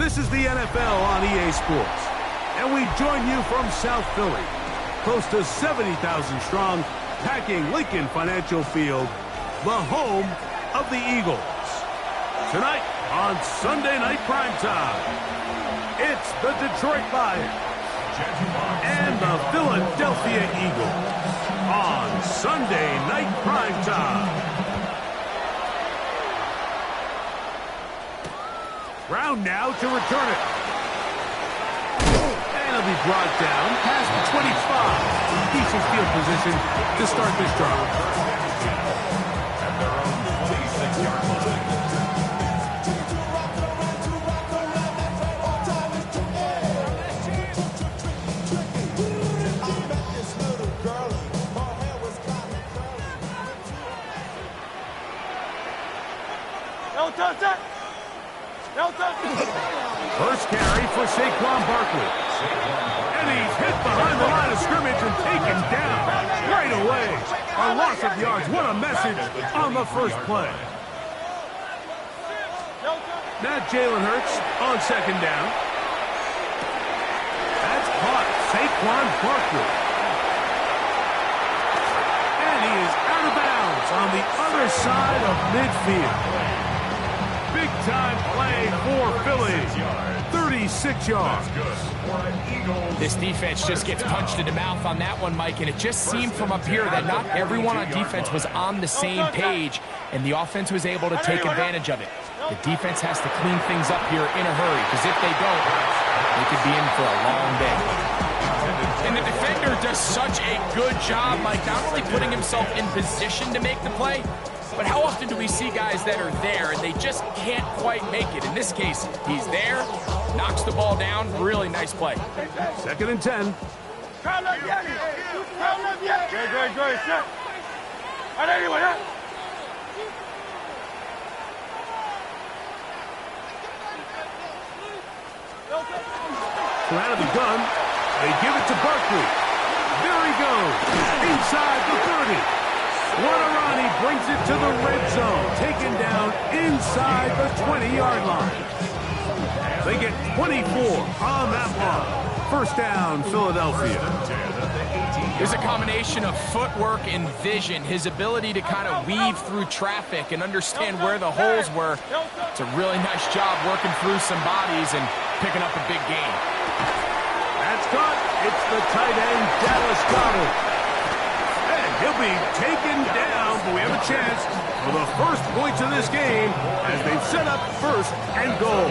This is the NFL on EA Sports, and we join you from South Philly, close to 70,000 strong, packing Lincoln Financial Field, the home of the Eagles. Tonight on Sunday Night Primetime, it's the Detroit Lions and the Philadelphia Eagles on Sunday Night Primetime. Brown now to return it. And it'll be brought down past the 25. Decent field position to start this drive. At their own 26-yard line. First carry for Saquon Barkley. And he's hit behind the line of scrimmage and taken down right away. A loss of yards. What a message on the first play. Now Jalen Hurts on second down. That's caught. Saquon Barkley. And he is out of bounds on the other side of midfield. Big-time play for Philly. 36 yards. This defense just gets punched in the mouth on that one, Mike, and it just seemed from up here that not everyone on defense was on the same page, and the offense was able to take advantage of it. The defense has to clean things up here in a hurry, because if they don't, they could be in for a long day. And the defender does such a good job, Mike, not only putting himself in position to make the play, but how often do we see guys that are there and they just can't quite make it? In this case, he's there, knocks the ball down. Really nice play. Second and 10. Out of the gun. They give it to Barkley. There he goes. Inside the 30. Guarani brings it to the red zone, taken down inside the 20-yard line. They get 24 on that one. First down, Philadelphia. There's a combination of footwork and vision, his ability to kind of weave through traffic and understand where the holes were. It's a really nice job working through some bodies and picking up a big gain. That's caught. It's the tight end, Dallas Goedert. He'll be taken down, but we have a chance for the first points of this game as they've set up first and goal.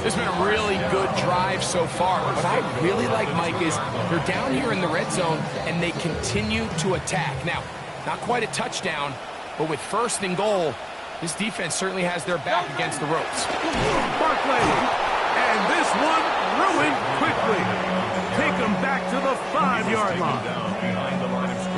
This has been a really good drive so far. What I really like, Mike, is they're down here in the red zone and they continue to attack. Now, not quite a touchdown, but with first and goal, this defense certainly has their back against the ropes. Barkley, and this one ruined quickly. Take them back to the 5-yard line.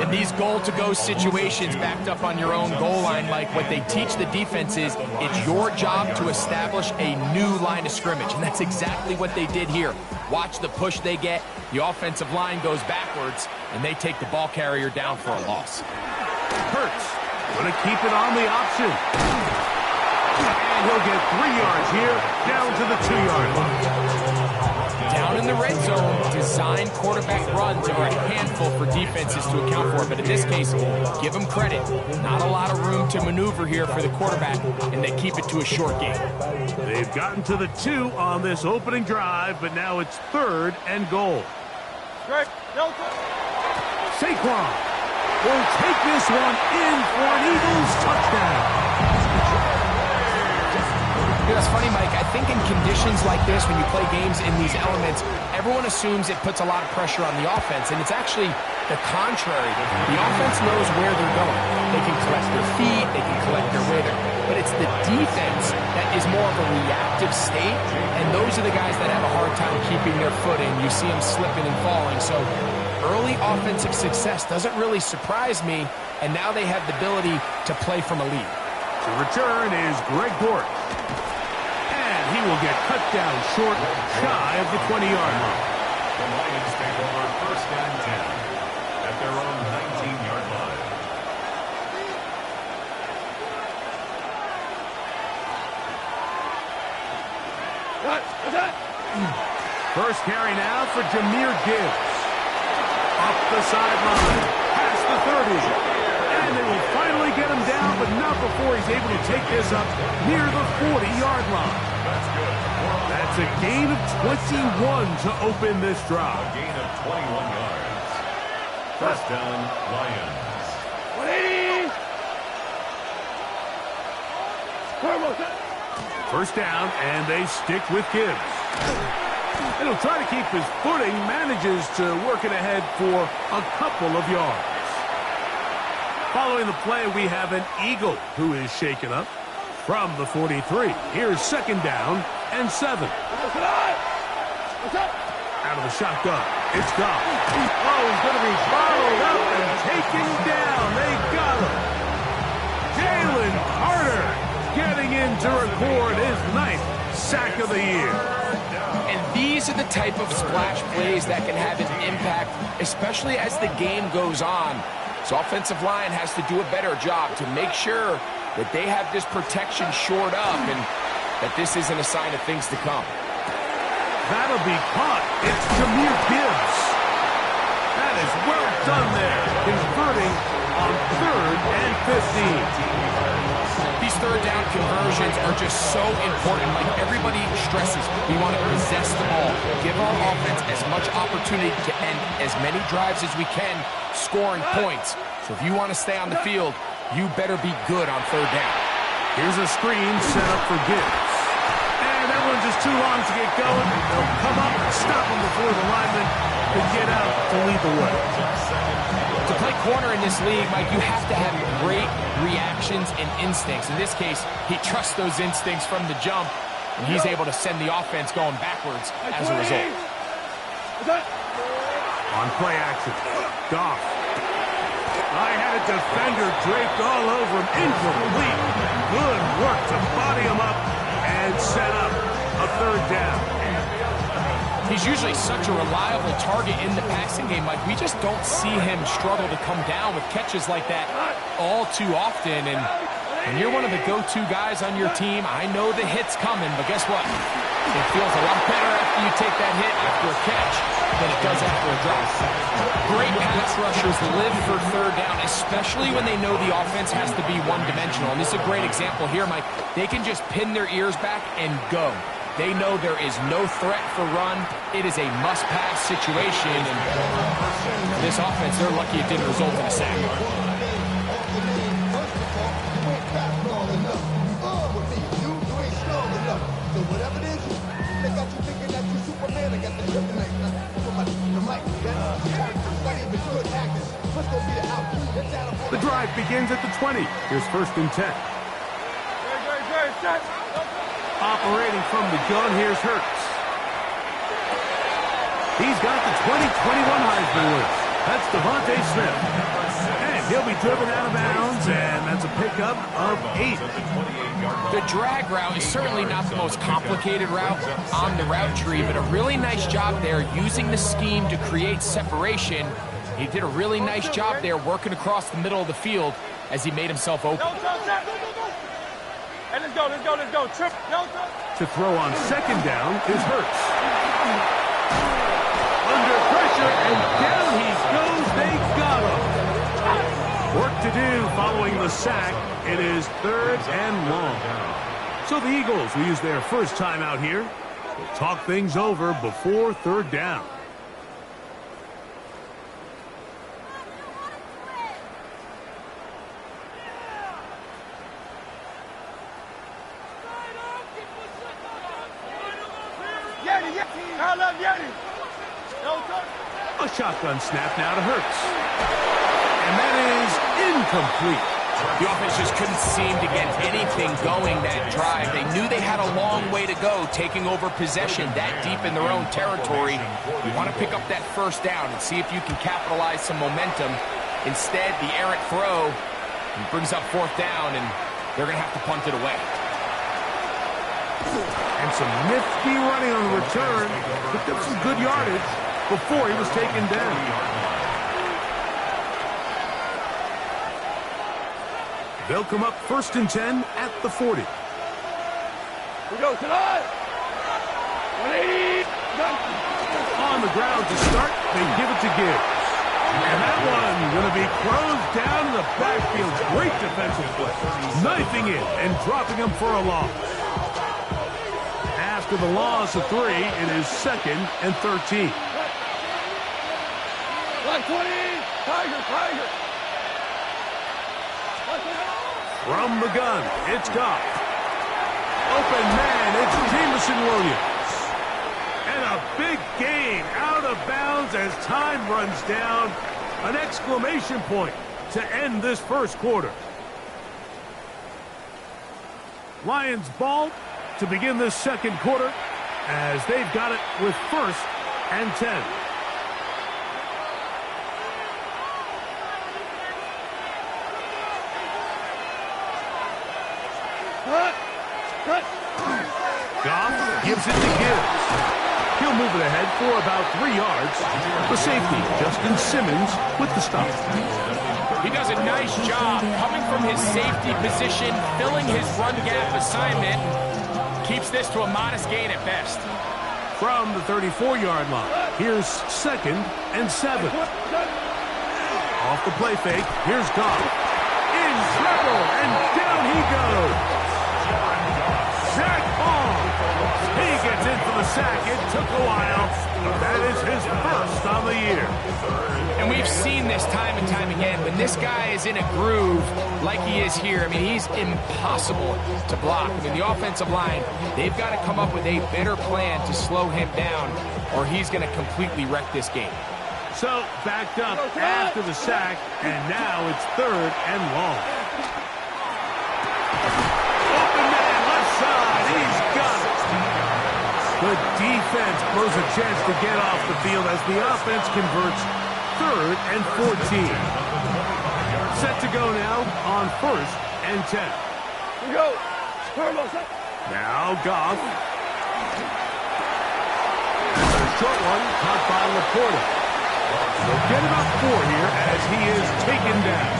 In these goal-to-go situations backed up on your own goal line, Mike, what they teach the defense is it's your job to establish a new line of scrimmage, and that's exactly what they did here. Watch the push they get. The offensive line goes backwards, and they take the ball carrier down for a loss. Hurts going to keep it on the option. And he'll get 3 yards here, down to the 2-yard line. Down in the red zone, designed quarterback runs are a handful for defenses to account for. But in this case, give them credit. Not a lot of room to maneuver here for the quarterback, and they keep it to a short game. They've gotten to the 2 on this opening drive, but now it's 3rd and goal. Saquon will take this one in for an Eagles touchdown. You know, it's funny, Mike, I think in conditions like this, when you play games in these elements, everyone assumes it puts a lot of pressure on the offense, and it's actually the contrary. The offense knows where they're going. They can collect their feet, they can collect their way there, but it's the defense that is more of a reactive state, and those are the guys that have a hard time keeping their foot in. You see them slipping and falling, so early offensive success doesn't really surprise me, and now they have the ability to play from a lead. To return is Greg Dortch. He will get cut down short, shy of the 20-yard line. The Lions take over first and 10 at their own 19-yard line. First carry now for Jahmyr Gibbs. Up the sideline, past the 30. And they will finally get him down, but not before he's able to take this up near the 40-yard line. That's a gain of 21 to open this drive. A gain of 21 yards. First down, Lions. 180. First down, and they stick with Gibbs. And he'll try to keep his footing, manages to work it ahead for a couple of yards. Following the play, we have an Eagle who is shaken up from the 43. Here's second down and 7. Out of the shotgun, it's Goff. Oh, he's going to be followed up and taken down. They got him. Jalen Carter getting in to record his 9th sack of the year. And these are the type of splash plays that can have an impact, especially as the game goes on. So offensive line has to do a better job to make sure that they have this protection shored up and that this isn't a sign of things to come. That'll be caught. It's Jahmyr Gibbs. That is well done there, converting on 3rd and 15. These third down conversions are just so important. Like everybody stresses, we want to possess the ball, give our offense as much opportunity to end as many drives as we can, scoring points. So if you want to stay on the field, you better be good on third down. Here's a screen set up for Gibbs. And that one's just too long to get going. They'll come up and stop him before the lineman can get out to lead the way. To play corner in this league, Mike, you have to have great reactions and instincts. In this case, he trusts those instincts from the jump, and he's able to send the offense going backwards as a result. On play action, Goff. I had a defender draped all over him. Incomplete. Good work to body him up and set up a third down. He's usually such a reliable target in the passing game. Like, we just don't see him struggle to come down with catches like that all too often. And you're one of the go-to guys on your team. I know the hit's coming, but guess what? It feels a lot better after you take that hit after a catch than it does after a drop. Great pass rushers live for third down, especially when they know the offense has to be one-dimensional. And this is a great example here, Mike. They can just pin their ears back and go. They know there is no threat for run. It is a must-pass situation, and this offense, they're lucky it didn't result in a sack. The drive begins at the 20. Here's 1st and 10. Operating from the gun, here's Hurts. He's got the 2021 Heisman winner. That's Devontae Smith. And he'll be driven out of bounds, and that's a pickup of 8. The drag route is certainly not the most complicated route on the route tree, but a really nice job there using the scheme to create separation. He did a really nice job there working across the middle of the field as he made himself open. Hey, let's go. Trip. To throw on 2nd down is Hurts. Under pressure, and down he goes. They got him. Work to do following the sack. It is 3rd and long. So the Eagles will use their first time out here. They'll talk things over before 3rd down. A shotgun snap now to Hurts. And that is incomplete. The offense just couldn't seem to get anything going that drive. They knew they had a long way to go, taking over possession that deep in their own territory. You want to pick up that first down and see if you can capitalize some momentum. Instead, the errant throw brings up 4th down, and they're going to have to punt it away. And some nifty running on the return. Picked up some good yardage before he was taken down. They'll come up 1st and 10 at the 40. We go tonight. On the ground to start, they give it to Gibbs. And that one going to be closed down in the backfield. Great defensive play. Knifing it and dropping him for a loss. After the loss of 3, it is 2nd and 13. From the gun, it's Goff. Open man, it's Jameson Williams. And a big gain out of bounds as time runs down. An exclamation point to end this first quarter. Lions ball to begin this second quarter as they've got it with 1st and 10. Goff gives it to Gibbs. He'll move it ahead for about 3 yards. The safety, Justin Simmons, with the stop. He does a nice job coming from his safety position, filling his run gap assignment. Keeps this to a modest gain at best. From the 34-yard line, here's 2nd and 7. Off the play fake, here's Goff. In trouble, and down he goes. Zach Ball. He gets in for the sack. It took a while. That is his 1st on the year. And we've seen this time and time again. When this guy is in a groove like he is here, I mean, he's impossible to block. I mean, the offensive line, they've got to come up with a better plan to slow him down, or he's going to completely wreck this game. So, backed up after the sack, and now it's 3rd and long. Open man, left side, he's got it. The defense blows a chance to get off the field as the offense converts 3rd and 14. Set to go now on 1st and 10. Now Goff. A short one caught by Laporta. They'll get about 4 here as he is taken down.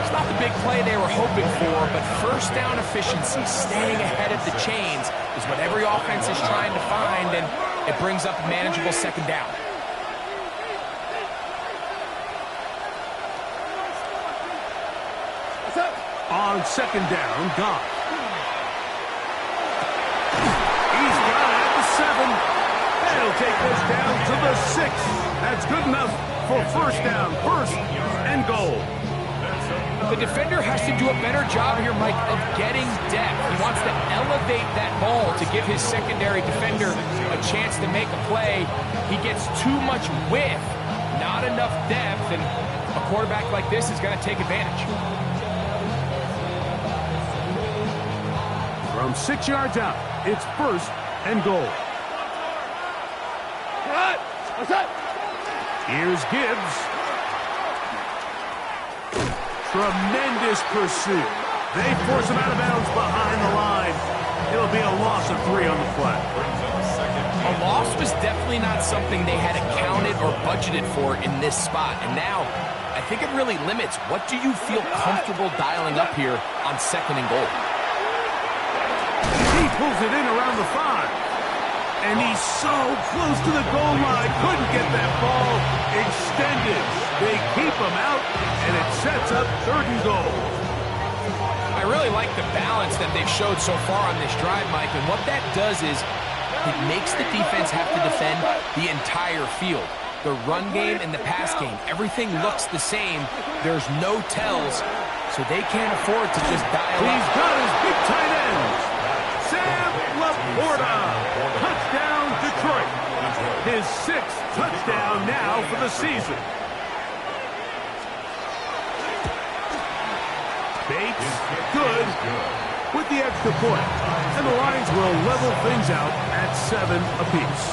It's not the big play they were hoping for, but first down efficiency, staying ahead of the chains, is what every offense is trying to find, and it brings up a manageable 2nd down. On 2nd down, Goff. He's got it at the 7. And he'll take this down to the 6. That's good enough for 1st down, 1st and goal. The defender has to do a better job here, Mike, of getting depth. He wants to elevate that ball to give his secondary defender a chance to make a play. He gets too much width, not enough depth, and a quarterback like this is going to take advantage. From 6 yards out, it's 1st and goal. Here's Gibbs. Tremendous pursuit. They force him out of bounds behind the line. It'll be a loss of 3 on the play. A loss was definitely not something they had accounted or budgeted for in this spot. And now, I think it really limits what do you feel comfortable dialing up here on 2nd and goal. He pulls it in around the 5. And he's so close to the goal line. Couldn't get that ball extended. They keep him out, and it sets up 3rd and goal. I really like the balance that they've showed so far on this drive, Mike. And what that does is it makes the defense have to defend the entire field. The run game and the pass game, everything looks the same. There's no tells, so they can't afford to just dial up. He's got his big tight end, Sam Laporta. Touchdown, Detroit. His 6th touchdown now for the season. Bates, good, with the extra point. And the Lions will level things out at 7 apiece.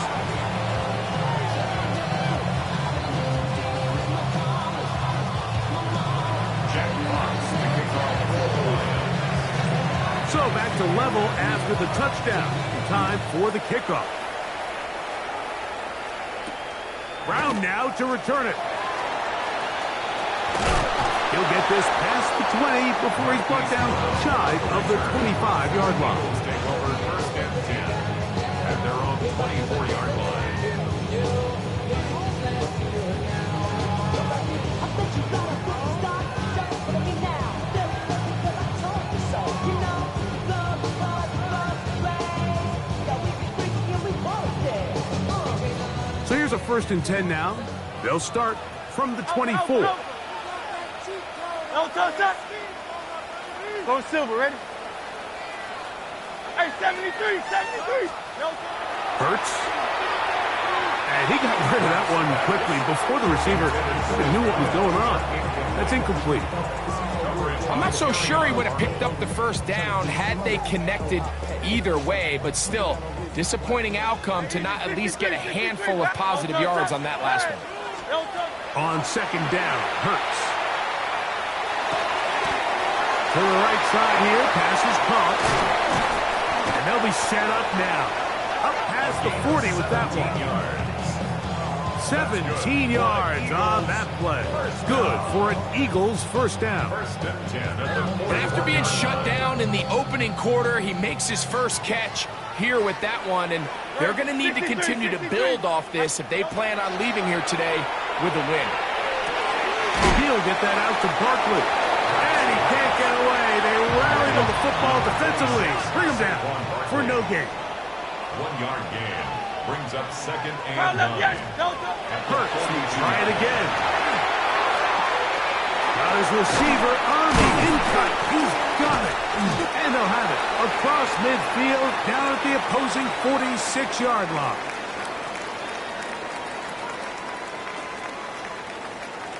So back to level after the touchdown. Time for the kickoff. Brown now to return it. He'll get this past the 20 before he's brought down shy of the 25-yard line. 24-yard line. So here's a 1st and 10 now. They'll start from the 24. Go Silver, ready? Hey, 73. Hurts. And he got rid of that one quickly before the receiver even knew what was going on. That's incomplete. I'm not so sure he would have picked up the 1st down had they connected either way, but still, disappointing outcome to not at least get a handful of positive yards on that last one. On 2nd down, Hurts. To the right side here, pass is caught. And they'll be set up now. Up past the 40 with that one. 17 yards on that play. Good for an Eagles 1st down. 1st and 10 at the 40. And after being shut down in the opening quarter, he makes his 1st catch here with that one, and they're going to need to continue to build off this if they plan on leaving here today with a win. He'll get that out to Barkley. And he can't get away. They rallied on the football defensively. Bring him down for no gain. 1-yard gain brings up 2nd and 9. Hurts will try it again. Got his receiver on the in-cut. He's got it. And they'll have it across midfield down at the opposing 46-yard line.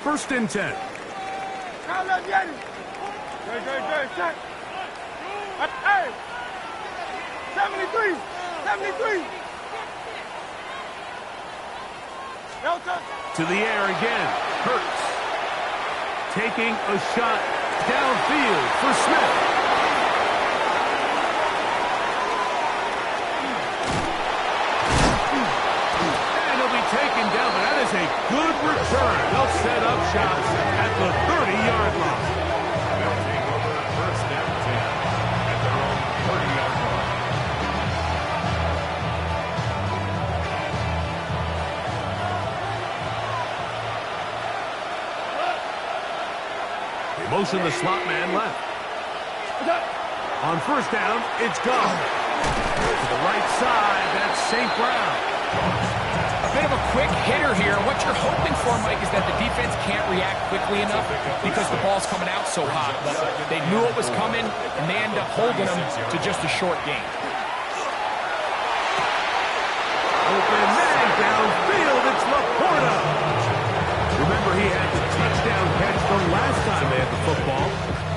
1st and 10. Hey! 73! To the air again. Hurts. Taking a shot downfield for Smith. And he'll be taken down, but that is a good return. They'll set up shots at the 30-yard line. They'll take over 1st and 10 at their own 30-yard line. They motion the slot man left. On 1st down, it's gone. To the right side, that's St. Brown. A bit of a quick hitter here. What you're hoping for, Mike, is that the defense can't react quickly enough because the ball's coming out so hot. But they knew it was coming, and they end up holding them to just a short gain. Open man downfield, it's Laporta. Remember, he had the touchdown catch the last time they had the football.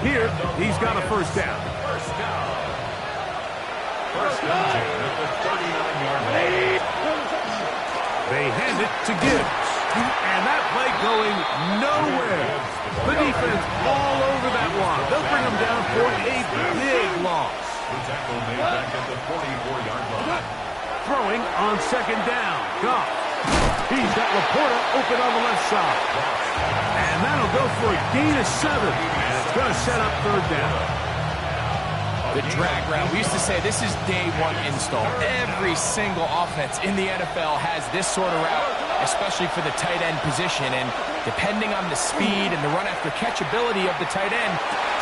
Here, he's got a 1st down. 1st and 10 at the 39-yard line. They hand it to Gibbs. And that play going nowhere. The defense all over that one. They'll bring him down for a big loss. The tackle made back at the 44-yard line. Throwing on 2nd down. Goff. He's got Laporta open on the left side. And that'll go for a gain of 7. And it's going to set up 3rd down. The drag route. We used to say this is day one install. Every single offense in the NFL has this sort of route, especially for the tight end position. And depending on the speed and the run after catch ability of the tight end,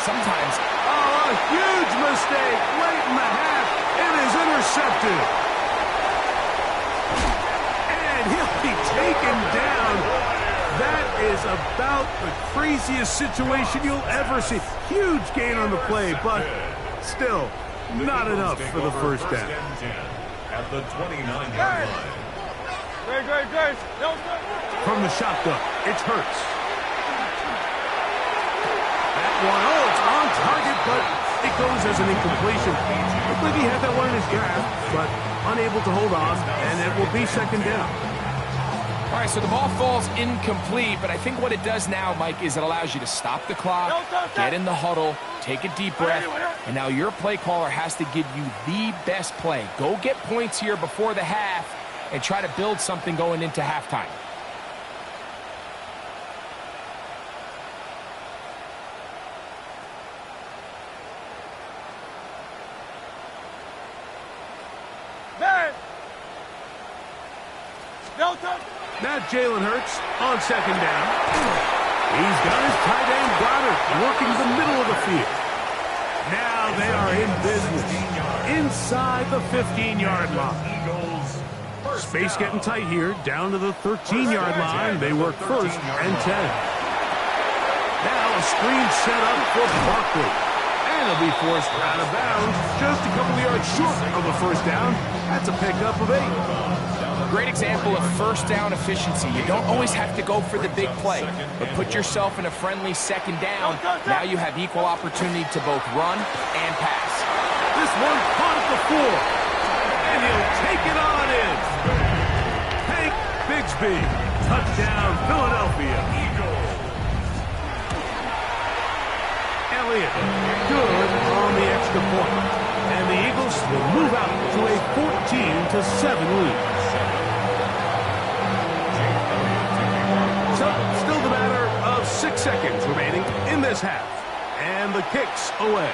sometimes... Oh, a huge mistake late in the half. It is intercepted. And he'll be taken down. That is about the craziest situation you'll ever see. Huge gain on the play, but... still, not enough for the 1st down. At the 29-yard line. Great. From the shotgun, it's Hurts. That one, oh, it's on target, but it goes as an incompletion. I believe he had that one in his grasp, but unable to hold on, and it will be 2nd down. All right, so the ball falls incomplete, but I think what it does now, Mike, is it allows you to stop the clock, get in the huddle, take a deep breath, and now your play caller has to give you the best play. Go get points here before the half and try to build something going into halftime. No touch. Now Jalen Hurts on second down. He's got his tight end Goddard working the middle of the field. Now they are in business inside the 15-yard line. Space getting tight here, down to the 13-yard line. They work first and 10. Now a screen set up for Barkley. And he'll be forced out of bounds just a couple of yards short of a first down. That's a pickup of 8. Great example of first down efficiency. You don't always have to go for the big play, but put yourself in a friendly second down. Now you have equal opportunity to both run and pass. This one caught at the 4. And he'll take it on in. Hank Bigsby. Touchdown, Philadelphia. Elliott, good on the extra point. And the Eagles will move out to a 14-7 lead. So, still the matter of 6 seconds remaining in this half. And the kick's away.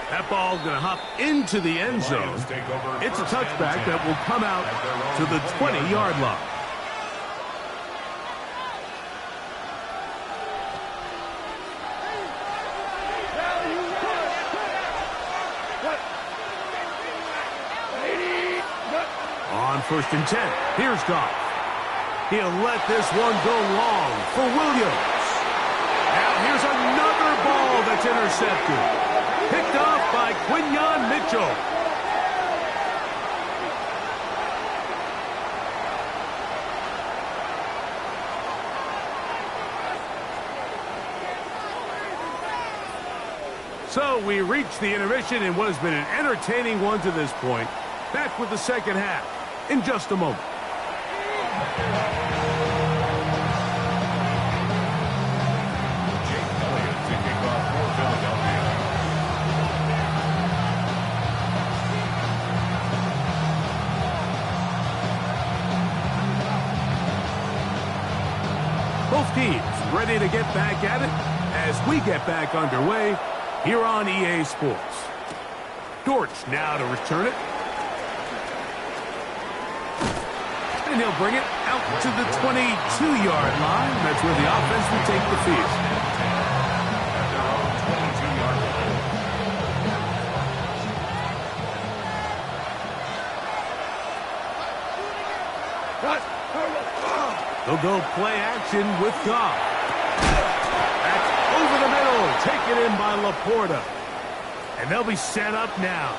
That ball going to hop into the end zone. It's a touchback that will come out to the 20-yard line. On first and 10, here's Goff. He'll let this one go long for Williams. Now here's another ball that's intercepted. Picked off by Quinyon Mitchell. So we reach the intermission in what has been an entertaining one to this point. Back with the second half in just a moment. Both teams ready to get back at it as we get back underway here on EA Sports. Dortch now to return it. And he'll bring it out to the 22-yard line. That's where the offense will take the field. They'll go play action with Goff. That's over the middle, taken in by Laporta. And they'll be set up now.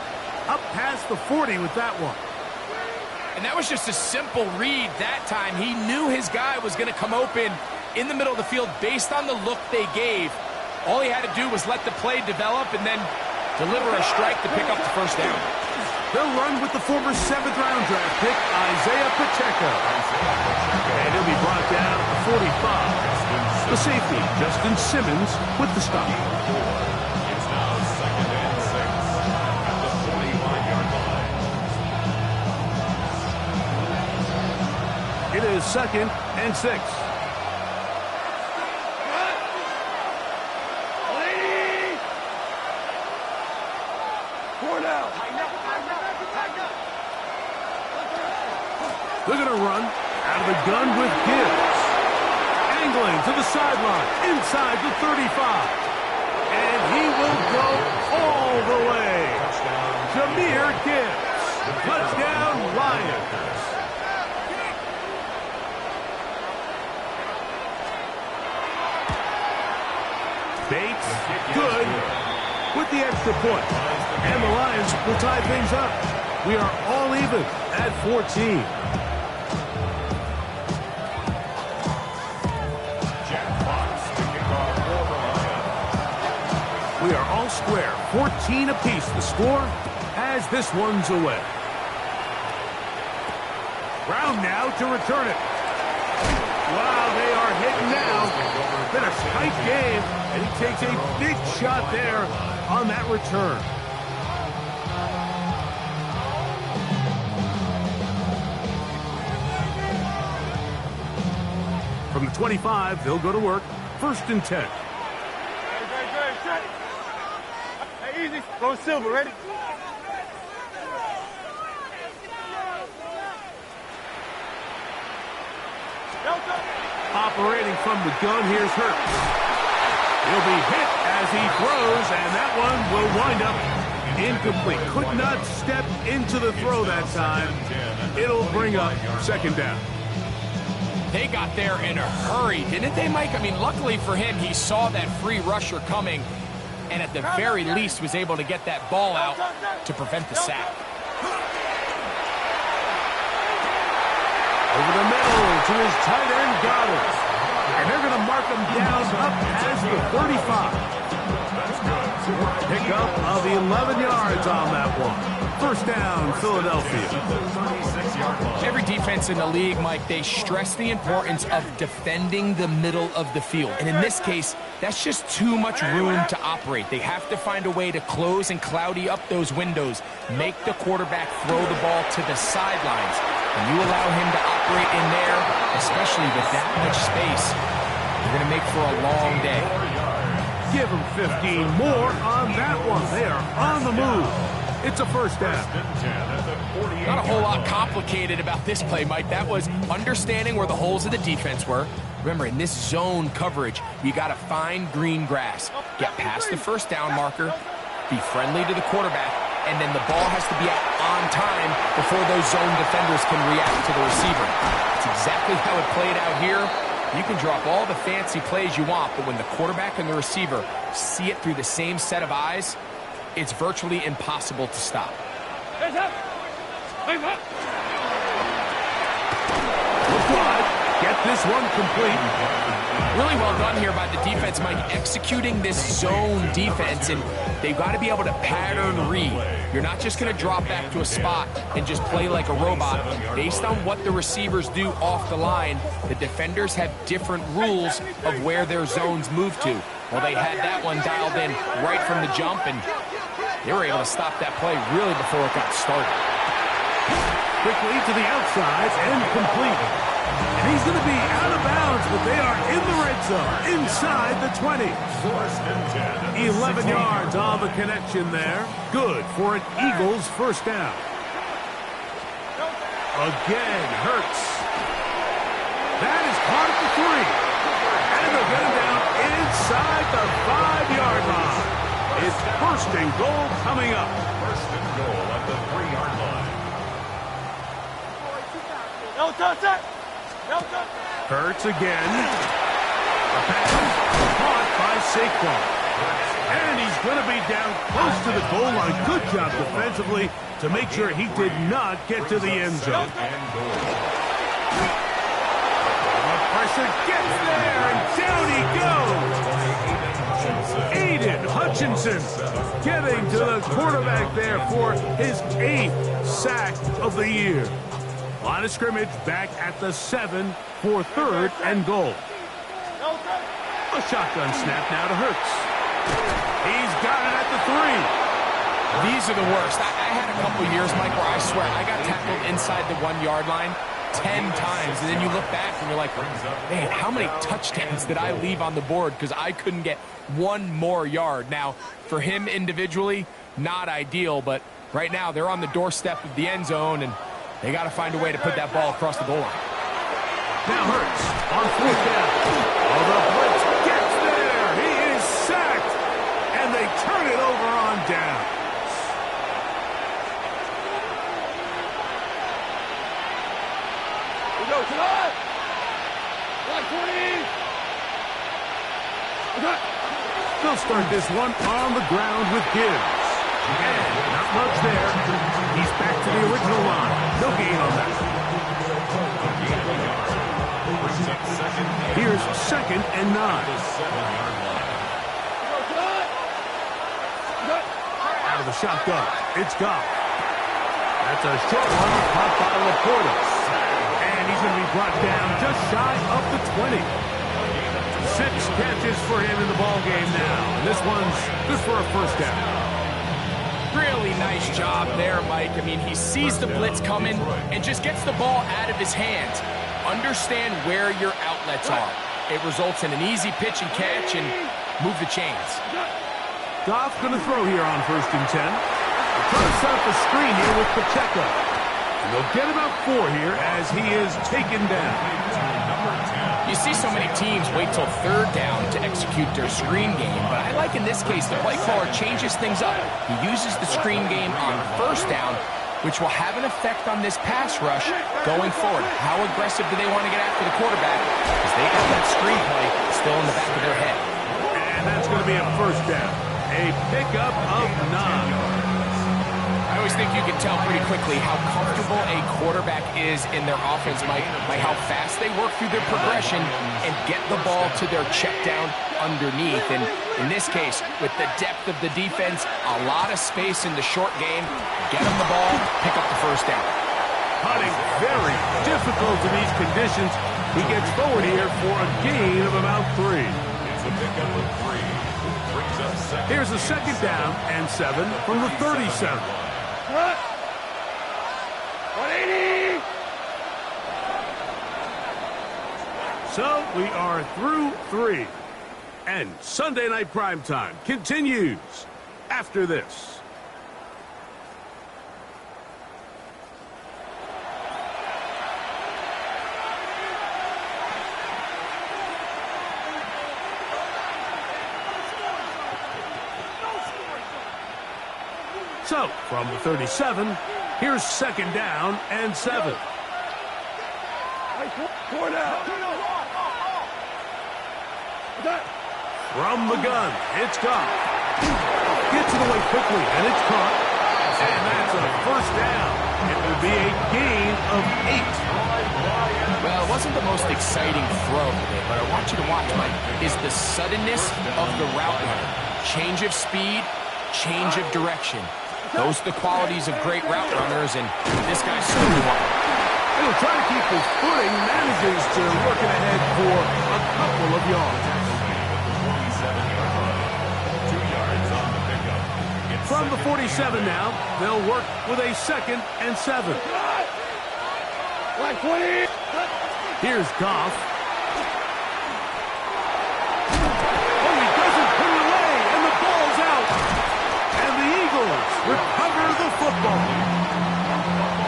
Up past the 40 with that one. And that was just a simple read that time. He knew his guy was going to come open in the middle of the field based on the look they gave. All he had to do was let the play develop and then deliver a strike to pick up the first down. They'll run with the former 7th-round draft pick, Isaiah Pacheco. And he'll be brought down at the 45. The safety, Justin Simmons, with the stop. It's now 2nd and 6 at the 45-yard line. It is 2nd and 6. They're going to run out of the gun with Gibbs. Angling to the sideline, inside the 35. And he will go all the way. Jahmyr Gibbs. Touchdown, Lions. Bates, good, with the extra point. And the Lions will tie things up. We are all even at 14. We are all square, 14 apiece the score as this one's away. Brown now to return it. Wow, they are hitting now. Been a tight game, and he takes a big shot there on that return. From the 25, they'll go to work. 1st and 10. Hey, easy. Go Silver, ready? Operating from the gun, here's Hurts. He'll be hit as he throws, and that one will wind up incomplete. Could not step into the throw that time. It'll bring up second down. They got there in a hurry, didn't they, Mike? I mean, luckily for him, he saw that free rusher coming, and at the very least was able to get that ball out to prevent the sack. Over the middle to his tight end, Goddard. And they're going to mark him down up as the 35. Pickup of 11 yards on that one. First down, Philadelphia. Every defense in the league, Mike, they stress the importance of defending the middle of the field. And in this case, that's just too much room to operate. They have to find a way to close and cloudy up those windows, make the quarterback throw the ball to the sidelines. And you allow him to operate in there, especially with that much space, you're going to make for a long day. Give him 15 more on that one. They are on the move. It's a first down. Not a whole lot complicated about this play, Mike. That was understanding where the holes of the defense were. Remember, in this zone coverage, you got to find green grass. Get past the first down marker, be friendly to the quarterback, and then the ball has to be out on time before those zone defenders can react to the receiver. That's exactly how it played out here. You can drop all the fancy plays you want, but when the quarterback and the receiver see it through the same set of eyes, it's virtually impossible to stop. Get this one complete. Really well done here by the defense, Mike, executing this zone defense, and they've got to be able to pattern read. You're not just going to drop back to a spot and just play like a robot. Based on what the receivers do off the line, the defenders have different rules of where their zones move to. Well, they had that one dialed in right from the jump, and they were able to stop that play really before it got started. Quickly to the outside and complete. And he's going to be out of bounds, but they are in the red zone, inside the 20. 11 yards on the connection there. Good for an Eagles first down. Again, Hurts. That is caught at the 3. And they'll get him down inside the 5-yard line. It's first and goal coming up. First and goal at the 3-yard line. Hurts again. A pass caught by Saquon. And he's going to be down close to the goal line. Good job defensively to make sure he did not get to the end zone. The pressure gets there, and down he goes. Aiden Hutchinson getting to the quarterback there for his 8th sack of the year. Line of scrimmage back at the 7 for third and goal. A shotgun snap now to Hurts. He's got it at the 3. These are the worst. I had a couple years, Mike, where I swear I got tackled inside the 1-yard line 10 times, and then you look back and you're like, man, how many touchdowns did I leave on the board because I couldn't get one more yard? Now, for him individually, not ideal, but right now they're on the doorstep of the end zone, and they got to find a way to put that ball across the goal line. Now Hurts on 4th down. Oh, the blitz gets there. He is sacked, and they turn it over on down. We go tonight. They'll start this one on the ground with Gibbs. And not much there. He's back to the original line. No gain on that. Here's 2nd and 9. Out of the shotgun. It's Goff. That's a short one caught by Laporta. And he's going to be brought down just shy of the 20. 6 catches for him in the ballgame now. This one's good for a first down. Really nice job there, Mike. I mean, he sees the blitz coming and just gets the ball out of his hands. Understand where your outlets are. It results in an easy pitch and catch and move the chains. Goff going to throw here on 1st and 10. They're trying to set up a screen here with Pacheco. And they'll get about 4 here as he is taken down. You see so many teams wait till third down to execute their screen game, but I like in this case the play caller changes things up. He uses the screen game on first down, which will have an effect on this pass rush going forward. How aggressive do they want to get after the quarterback? Because they got that screen play still in the back of their head. And that's going to be a first down. A pickup of 9. I always think you can tell pretty quickly how comfortable a quarterback is in their offense, Mike, by how fast they work through their progression and get the ball to their check down underneath. And in this case, with the depth of the defense, a lot of space in the short game, get them the ball, pick up the first down. Punting very difficult in these conditions. He gets forward here for a gain of about 3. It's a pickup of 3. Brings up second. Here's a second down and 7 from the 37. 180. So we are through 3. And Sunday Night Primetime continues after this. So, from the 37, here's second down and 7. From the gun, it's Goff. Gets it away quickly, and it's caught. And that's a first down. It will be a gain of 8. Well, it wasn't the most exciting throw today, but I want you to watch, Mike, is the suddenness of the route runner. Change of speed, change of direction. Those are the qualities of great route runners, and this guy's certainly one. He'll try to keep his footing, manages to work it ahead for a couple of yards. 47-yard line. 2 yards on the pickup. It's From the 47 now, they'll work with a second and 7. 120. Here's Goff. Oh, he doesn't put it away, and the ball's out. And the Eagles recover the football.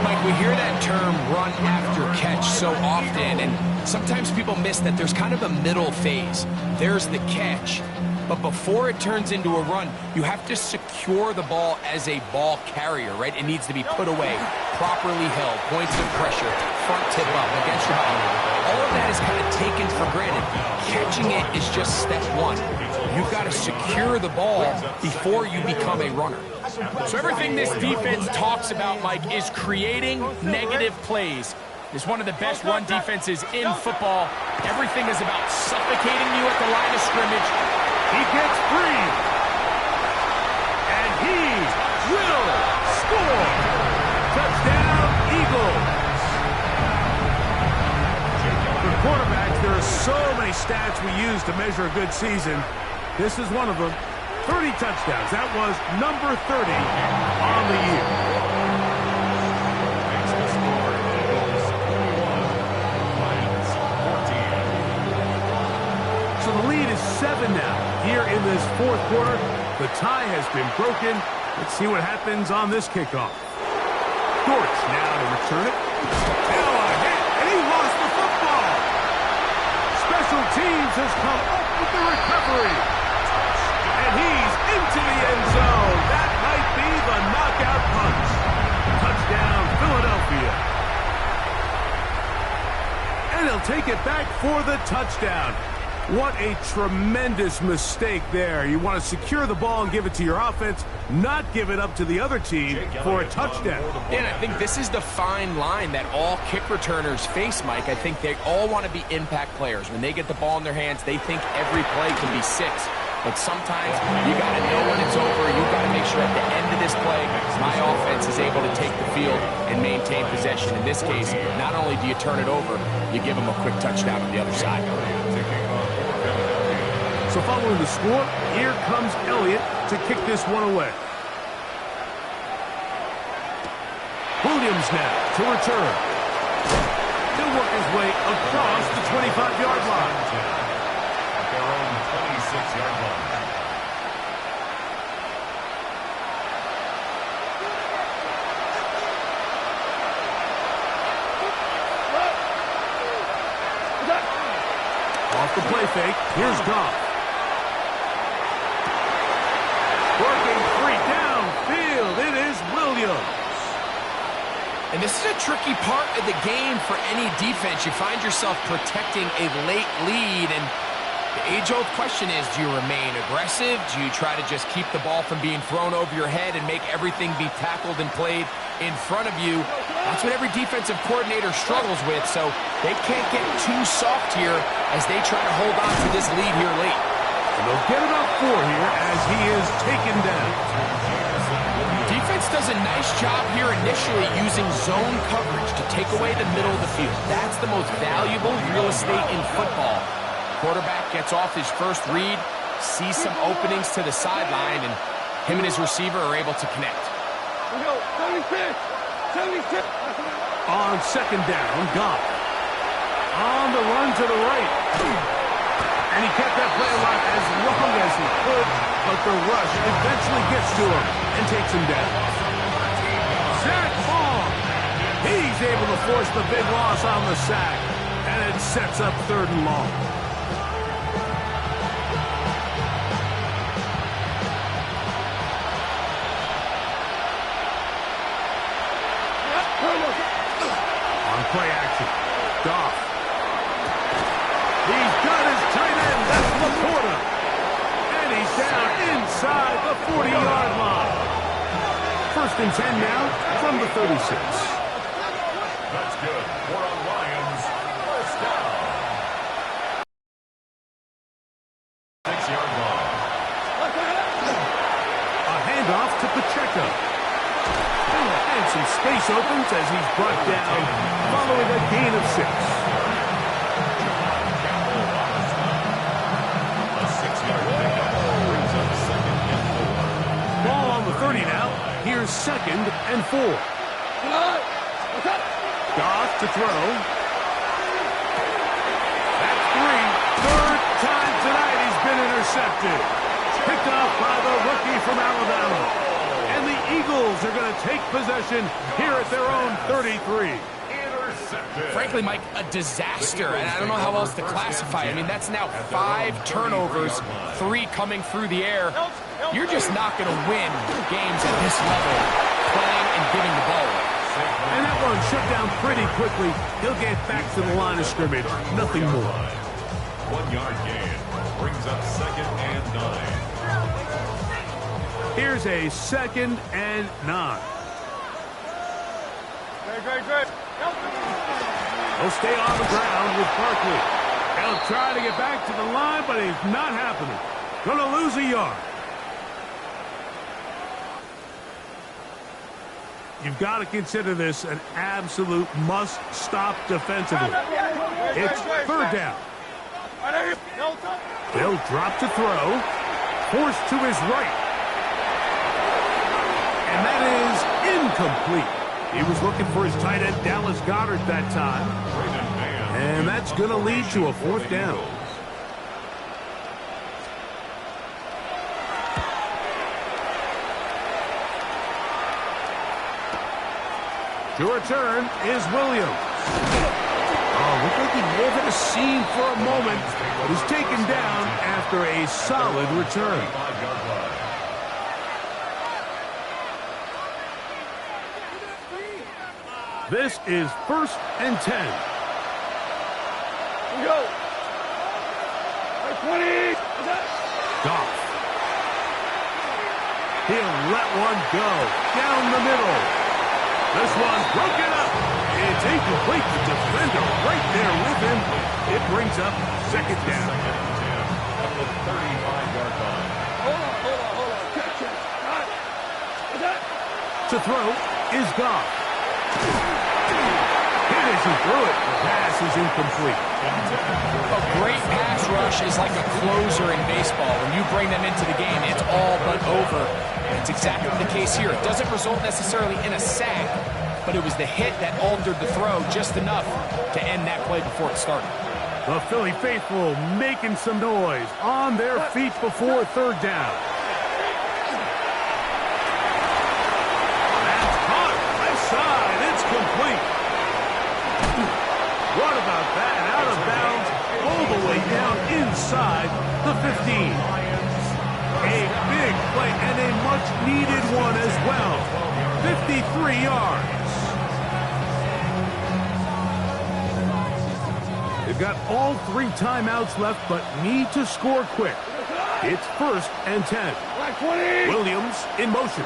Mike, we hear that term run after catch so often, and sometimes people miss that there's kind of a middle phase. There's the catch, but before it turns into a run, you have to secure the ball as a ball carrier, right? It needs to be put away, properly held, points of pressure, front tip up against your body. All of that is kind of taken for granted. Catching it is just step one. You've got to secure the ball before you become a runner. So everything this defense talks about, Mike, is creating negative plays. It's one of the best run defenses in football. Everything is about suffocating you at the line of scrimmage. He gets free. And he will score. Touchdown, Eagles. For quarterbacks, there are so many stats we use to measure a good season. This is one of them. 30 touchdowns. That was number 30 on the year. Makes the score. Eagles 21, Lions 14. So the lead is 7 now. Here in this fourth quarter, the tie has been broken. Let's see what happens on this kickoff. Dortch now to return it. Now a hit, and he lost the football. Special teams has come up with the recovery. And he's into the end zone. That might be the knockout punch. Touchdown, Philadelphia. And he'll take it back for the touchdown. What a tremendous mistake there. You want to secure the ball and give it to your offense, not give it up to the other team for a touchdown. And I think this is the fine line that all kick returners face, Mike. I think they all want to be impact players. When they get the ball in their hands, they think every play can be 6. But sometimes you got to know when it's over. You got to make sure at the end of this play, my offense is able to take the field and maintain possession. In this case, not only do you turn it over, you give them a quick touchdown on the other side. So following the score, here comes Elliott to kick this one away. Williams now to return. He'll work his way across the 25-yard line. At their own 26-yard line. fake. Here's Goff. Working free downfield. It is Williams. And this is a tricky part of the game for any defense. You find yourself protecting a late lead, and the age-old question is, do you remain aggressive? Do you try to just keep the ball from being thrown over your head and make everything be tackled and played in front of you? That's what every defensive coordinator struggles with, so they can't get too soft here as they try to hold on to this lead here late. And they'll get about 4 here as he is taken down. Defense does a nice job here initially using zone coverage to take away the middle of the field. That's the most valuable real estate in football. Quarterback gets off his first read, sees some openings to the sideline, and him and his receiver are able to connect. On second down, Goff. On the run to the right. And he kept that play alive as long as he could, but the rush eventually gets to him and takes him down. Zach Baum. He's able to force the big loss on the sack, and it sets up 3rd and long. On play action, Goff. He's got his tight end. That's Laporta. And he's down inside the 40-yard line. 1st and 10 now from the 36. That's good. 4 on Lions. 1st down. 6-yard line. A handoff to Pacheco. And some space opens as he's brought down following a gain of 6. A 6-yard pickup brings up 2nd and 4. Ball on the 30 now. Here's 2nd and 4. Goff to throw. That's 3. 3rd time tonight he's been intercepted. Picked off by the rookie from Alabama. And the Eagles are going to take possession here at their own 33. Intercepted. Frankly, Mike, a disaster, and I don't know how else to classify it. I mean, that's now 5 turnovers, 3 coming through the air. You're just not going to win games at this level, playing and giving the ball away. And that one shut down pretty quickly. He'll get back to the line of scrimmage. Nothing more. 1-yard gain brings up 2nd and 9. Here's a 2nd and 9. Great. He'll stay on the ground with Barkley. He'll try to get back to the line, but it's not happening. Going to lose a yard. You've got to consider this an absolute must-stop defensively. It's 3rd down. They'll drop to throw. Forced to his right. And that is incomplete. He was looking for his tight end, Dallas Goedert, that time. And that's going to lead to a 4th down. To return is Williams. Oh, looked like he may have hit a seam for a moment, but he's taken down after a solid return. This is 1st and 10. Go. 20. Goff. He'll let one go down the middle. This one's broken up. It's incomplete. The defender right there with him. It brings up 2nd down. At the 35-yard line. Hold on. Catch it. To throw is Goff. Hit as he threw it. The pass is incomplete. A great pass rush is like a closer in baseball. When you bring them into the game, it's all but over. And it's exactly the case here. It doesn't result necessarily in a sack, but it was the hit that altered the throw just enough to end that play before it started. The Philly faithful making some noise on their feet before 3rd down. That's caught. Left side. It's complete. What about that? Out of bounds all the way down inside inside the 15. A big play and a much-needed one as well. 53 yards. They've got all 3 timeouts left, but need to score quick. It's 1st and 10. Williams in motion.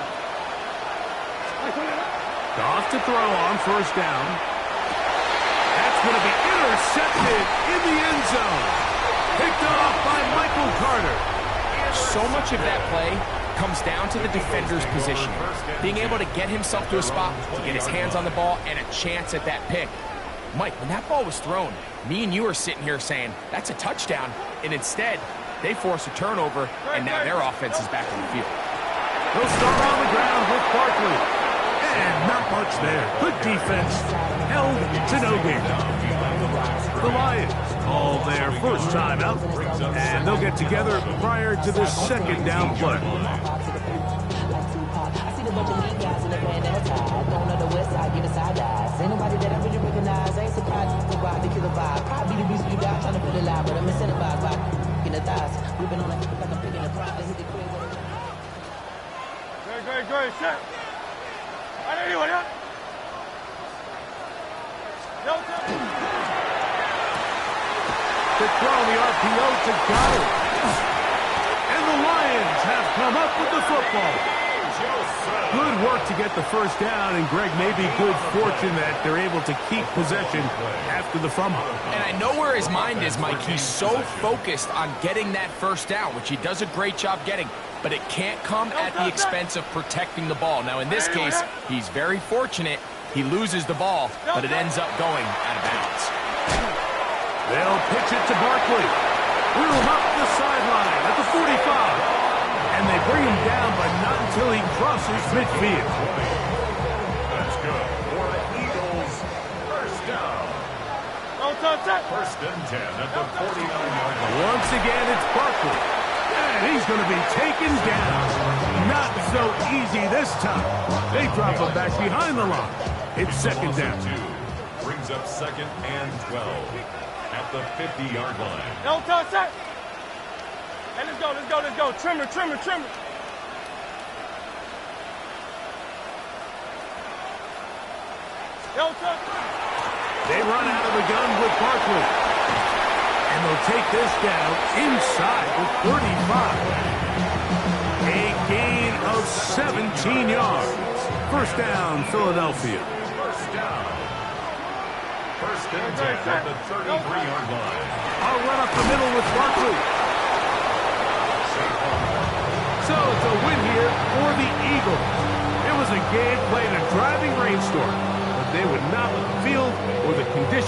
Goff to throw on 1st down. That's going to be intercepted in the end zone. Picked off by Michael Carter. So much of that play comes down to the defender's positioning. Being able to get himself to a spot, to get his hands on the ball, and a chance at that pick. Mike, when that ball was thrown, me and you are sitting here saying, that's a touchdown. And instead, they force a turnover, and now their offense is back on the field. They'll start on the ground with Barkley. And not much there. Good defense. Held to no gain. The Lions call their first timeout, and they'll get together prior to the 2nd down play. Great, set. To throw the RPO to Goddard. And the Lions have come up with the football. Good work to get the 1st down, and Greg, maybe good fortune that they're able to keep possession after the fumble. And I know where his mind is, Mike. He's so focused on getting that 1st down, which he does a great job getting, but it can't come at the expense of protecting the ball. Now, in this case, he's very fortunate. He loses the ball, but it ends up going out of bounds. They'll pitch it to Barkley. Wheel him up the sideline at the 45. And they bring him down, but not until he crosses midfield. That's good for the Eagles. 1st down. 1st and 10 at the 49-yard line. Once again, it's Barkley. And he's going to be taken down. Not so easy this time. They drop him back behind the line. It's 2nd down. Brings up 2nd and 12 at the 50-yard line. No touch, set. Hey, let's go. Trimmer. Yo, touch. They run out of the gun with Barkley. And they'll take this down inside the 35. A gain of 17 yards. 1st down, Philadelphia. 1st down. 1st and 10 at the 33-yard line. I'll run up the middle with Barkley. So it's a win here for the Eagles. It was a game played in a driving rainstorm, but they would not let the field or the conditions